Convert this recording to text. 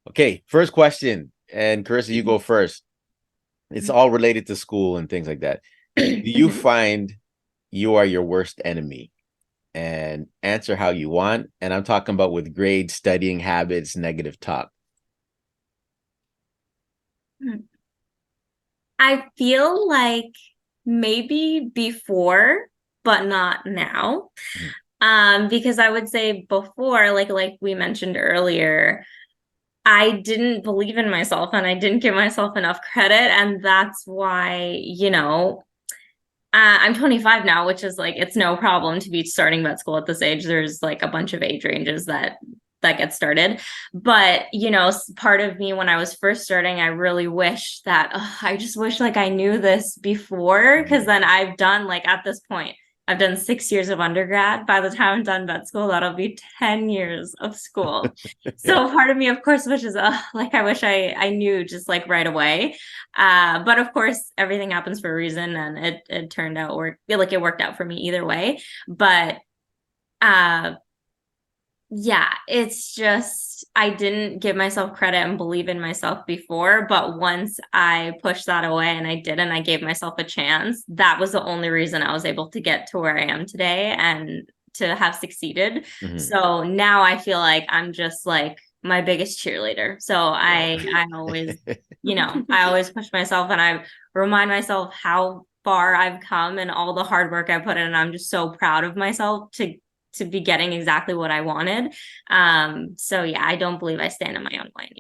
Okay, first question, and Carissa, you go first. It's all related to school and things like that. Do you Mhm. find you are your worst enemy? And answer how you want. And I'm talking about with grades, studying habits, negative talk. I feel like maybe before, but not now. Mhm. Because I would say before, like we mentioned earlier, I didn't believe in myself and I didn't give myself enough credit. And that's why, I'm 25 now, which is like it's no problem to be starting vet school at this age. There's like a bunch of age ranges that get started. But, part of me when I was first starting, I really wish that I just wish like I knew this before because Mhm. then I've done like at this point, I've done 6 years of undergrad. By the time I'm done vet school, that'll be 10 years of school. Yeah. So part of me, of course, wishes, like I wish I knew just like right away. But of course, everything happens for a reason, and it turned out like it worked out for me either way. But uh, yeah, it's just I didn't give myself credit and believe in myself before, but once I pushed that away and I did, and I gave myself a chance, that was the only reason I was able to get to where I am today and to have succeeded. Mhm. So now I feel like I'm just like my biggest cheerleader. So Yeah. I always, I always push myself and I remind myself how far I've come and all the hard work I put in. And I'm just so proud of myself to be getting exactly what I wanted. So yeah, I don't believe I stand in my own way.